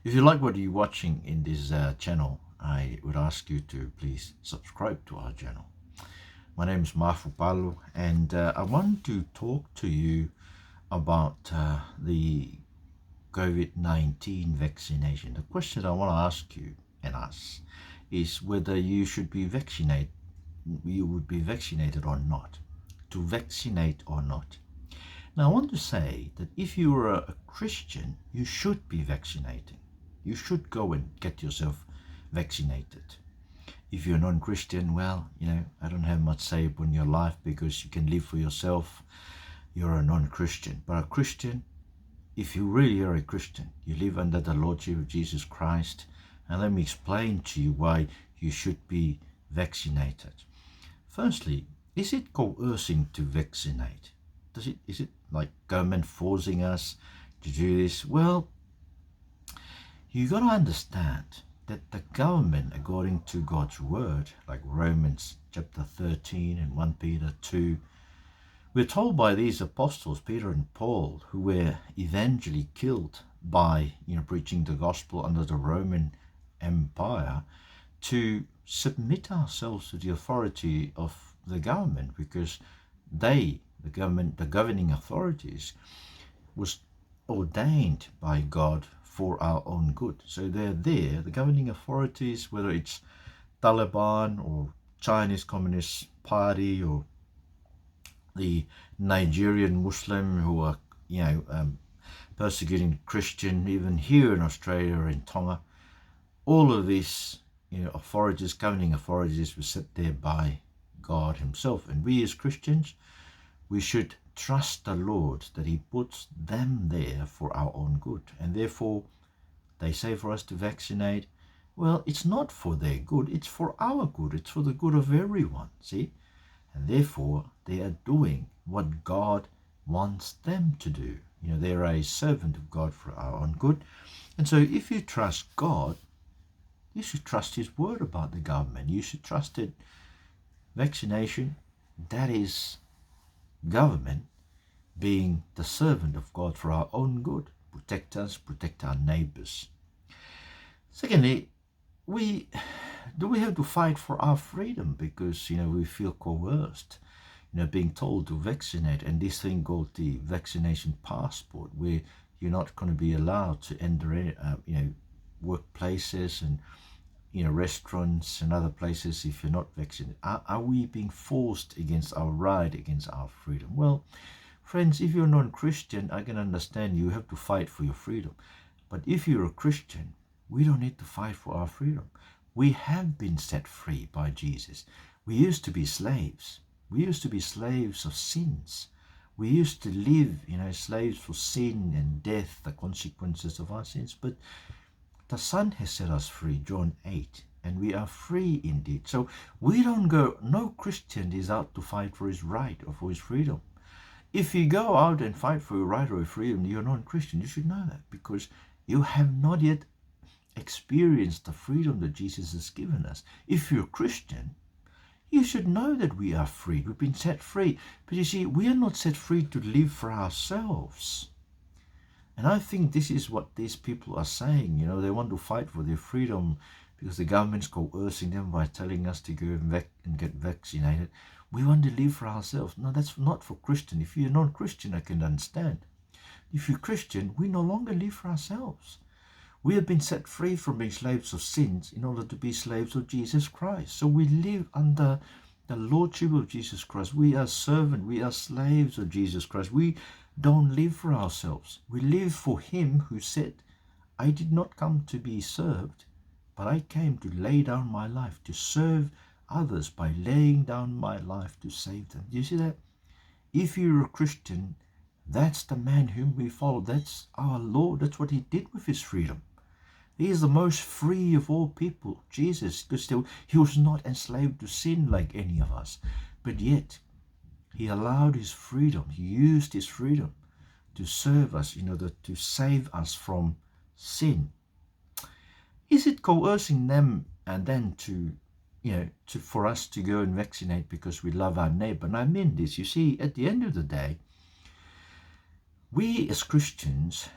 If you like what you're watching in this channel, I would ask you to please subscribe to our channel. My name is Palu, and I want to talk to you about the COVID-19 vaccination. The question I want to ask you and us is whether you should be vaccinated, you would be vaccinated or not, to vaccinate or not. Now, I want to say that if you are a Christian, you should be vaccinating. You should go and get yourself vaccinated. If you're non-Christian, well, I don't have much say upon your life because you can live for yourself. You're a non-Christian. But a Christian, if you really are a Christian, you live under the Lordship of Jesus Christ. And let me explain to you why you should be vaccinated. Firstly, is it coercing to vaccinate? Is it like government forcing us to do this? Well, you got to understand that the government, according to God's word, like Romans chapter 13 and 1 Peter 2, we're told by these apostles, Peter and Paul, who were eventually killed by preaching the gospel under the Roman Empire, to submit ourselves to the authority of the government, because the governing authorities, was ordained by God for our own good. So they're there, the governing authorities, whether it's Taliban or Chinese Communist Party or the Nigerian Muslim who are, persecuting Christian, even here in Australia or in Tonga. All of these, authorities, governing authorities, were set there by God himself. And we as Christians, we should trust the Lord that he puts them there for our own good. And therefore, they say for us to vaccinate. Well, it's not for their good, it's for our good. It's for the good of everyone, see? And therefore, they are doing what God wants them to do. They're a servant of God for our own good. And so if you trust God, you should trust his word about the government. You should trust it. Vaccination, that is government being the servant of God for our own good. Protect us, protect our neighbors. Secondly, we have to fight for our freedom because, we feel coerced, being told to vaccinate, and this thing called the vaccination passport, where you're not going to be allowed to enter any, workplaces and, restaurants and other places if you're not vaccinated. Are we being forced against our right, against our freedom? Well, friends, if you're non-Christian, I can understand you have to fight for your freedom. But if you're a Christian, we don't need to fight for our freedom. We have been set free by Jesus. We used to be slaves. We used to be slaves of sins. We used to live, slaves for sin and death, the consequences of our sins. But the Son has set us free, John 8, and we are free indeed. So we don't go, no Christian is out to fight for his right or for his freedom. If you go out and fight for your right or your freedom, you're non-Christian. You should know that, because you have not yet experienced the freedom that Jesus has given us. If you're a Christian, you should know that we are free. We've been set free. But you see, we are not set free to live for ourselves. And I think this is what these people are saying. They want to fight for their freedom because the government's coercing them by telling us to go and get vaccinated. We want to live for ourselves. No, that's not for Christian. If you're non-Christian, I can understand. If you're Christian, we no longer live for ourselves. We have been set free from being slaves of sins in order to be slaves of Jesus Christ. So we live under the Lordship of Jesus Christ. We are servants. We are slaves of Jesus Christ. We don't live for ourselves. We live for him who said, I did not come to be served, but I came to lay down my life, to serve others by laying down my life to save them. Do you see that? If you're a Christian, that's the man whom we follow. That's our Lord. That's what he did with his freedom. He is the most free of all people, Jesus, because he was not enslaved to sin like any of us. But yet, he allowed his freedom, he used his freedom to serve us in order to save us from sin. Is it coercing them and then for us to go and vaccinate because we love our neighbor? And I mean this, you see, at the end of the day, we as Christians,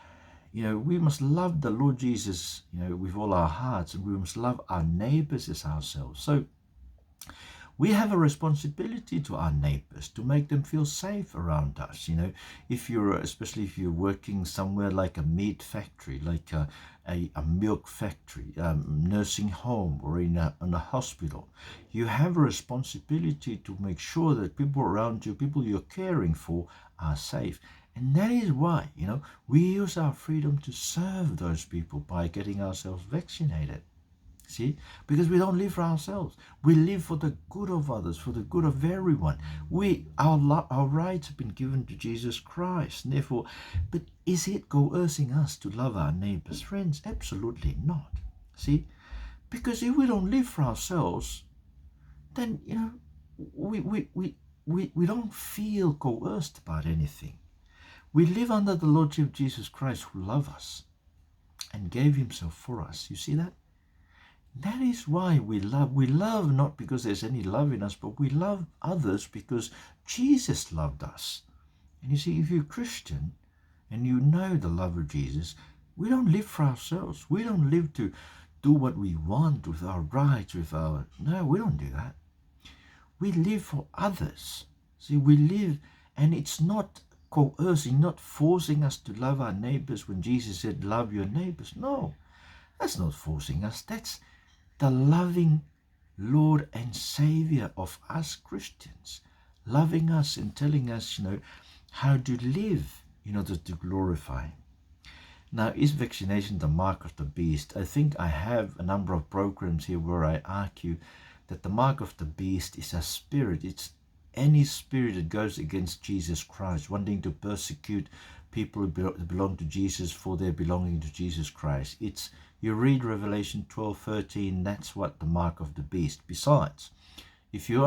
We must love the Lord Jesus, with all our hearts, and we must love our neighbors as ourselves. So we have a responsibility to our neighbors to make them feel safe around us. Especially if you're working somewhere like a meat factory, like a milk factory, nursing home, or in a hospital, you have a responsibility to make sure that people around you, people you're caring for, are safe. And that is why, we use our freedom to serve those people by getting ourselves vaccinated. See, because we don't live for ourselves. We live for the good of others, for the good of everyone. Our rights have been given to Jesus Christ. Therefore, but is it coercing us to love our neighbors? Friends, absolutely not. See, because if we don't live for ourselves, then we don't feel coerced about anything. We live under the Lordship of Jesus Christ, who loved us and gave himself for us. You see that? That is why we love. We love not because there's any love in us, but we love others because Jesus loved us. And you see, if you're Christian and you know the love of Jesus, we don't live for ourselves. We don't live to do what we want with our rights, No, we don't do that. We live for others. See, we live, and it's not coercing, not forcing us to love our neighbors when Jesus said, love your neighbors. No, that's not forcing us. That's the loving Lord and Savior of us Christians, loving us and telling us, how to live in order to glorify him. Now, is vaccination the mark of the beast? I think I have a number of programs here where I argue that the mark of the beast is a spirit. It's any spirit that goes against Jesus Christ, wanting to persecute people who belong to Jesus for their belonging to Jesus Christ. You read Revelation 12:13. That's what the mark of the beast. Besides, if you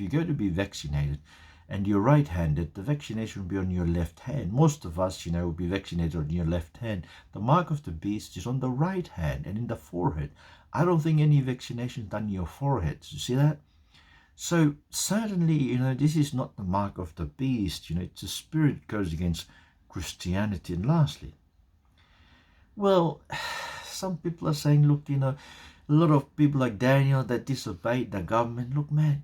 go to be vaccinated and you're right-handed, the vaccination will be on your left hand. Most of us, will be vaccinated on your left hand. The mark of the beast is on the right hand and in the forehead. I don't think any vaccination is done in your forehead. You see that? So certainly, this is not the mark of the beast. It's a spirit that goes against Christianity. And lastly, well, some people are saying, look, a lot of people like Daniel that disobeyed the government. Look, man,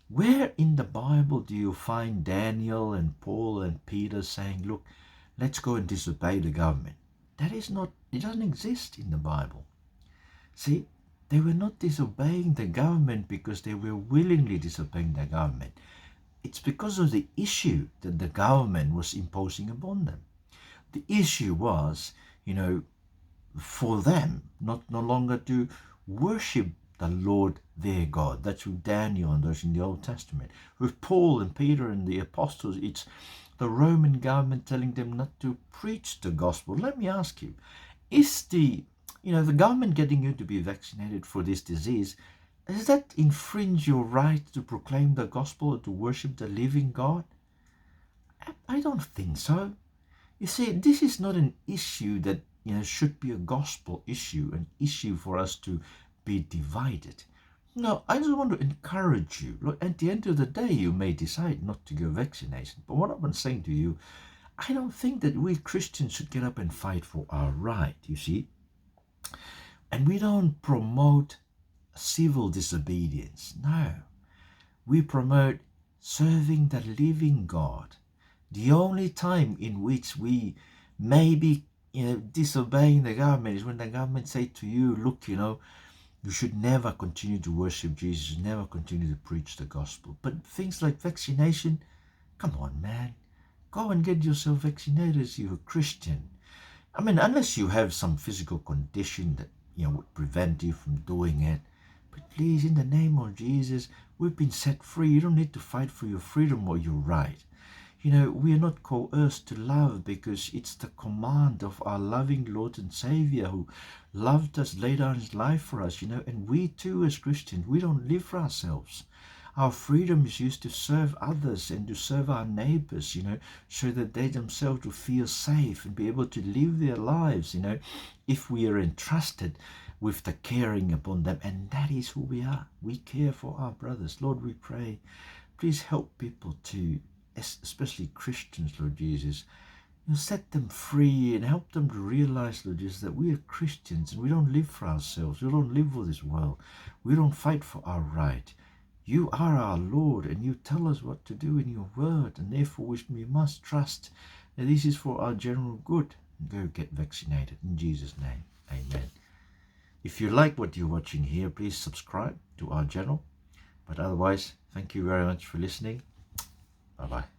where in the Bible do you find Daniel and Paul and Peter saying, look, let's go and disobey the government? It doesn't exist in the Bible. See, they were not disobeying the government because they were willingly disobeying the government. It's because of the issue that the government was imposing upon them. The issue was, for them no longer to worship the Lord their God. That's with Daniel and those in the Old Testament. With Paul and Peter and the apostles, it's the Roman government telling them not to preach the gospel. Let me ask you, is the government getting you to be vaccinated for this disease, does that infringe your right to proclaim the gospel or to worship the living God? I don't think so. You see, this is not an issue that should be a gospel issue, an issue for us to be divided. No, I just want to encourage you. Look, at the end of the day, you may decide not to get vaccinated. But what I'm saying to you, I don't think that we Christians should get up and fight for our right, you see. And we don't promote civil disobedience. No, we promote serving the living God. The only time in which we may be disobeying the government is when the government say to you, look, you should never continue to worship Jesus, never continue to preach the gospel. But things like vaccination, come on, man, go and get yourself vaccinated if you're a Christian. I mean, unless you have some physical condition that would prevent you from doing it. But please, in the name of Jesus, we've been set free. You don't need to fight for your freedom or your right. We are not coerced to love because it's the command of our loving Lord and Savior who loved us, laid down his life for us, and we too as Christians, we don't live for ourselves. Our freedom is used to serve others and to serve our neighbors, so that they themselves will feel safe and be able to live their lives, if we are entrusted with the caring upon them. And that is who we are. We care for our brothers. Lord, we pray, please help people to, especially Christians, Lord Jesus, set them free and help them to realize, Lord Jesus, that we are Christians and we don't live for ourselves. We don't live for this world. We don't fight for our right. You are our Lord, and you tell us what to do in your word, and therefore we must trust that this is for our general good. Go get vaccinated in Jesus' name. Amen. If you like what you're watching here, please subscribe to our channel. But otherwise, thank you very much for listening. Bye-bye.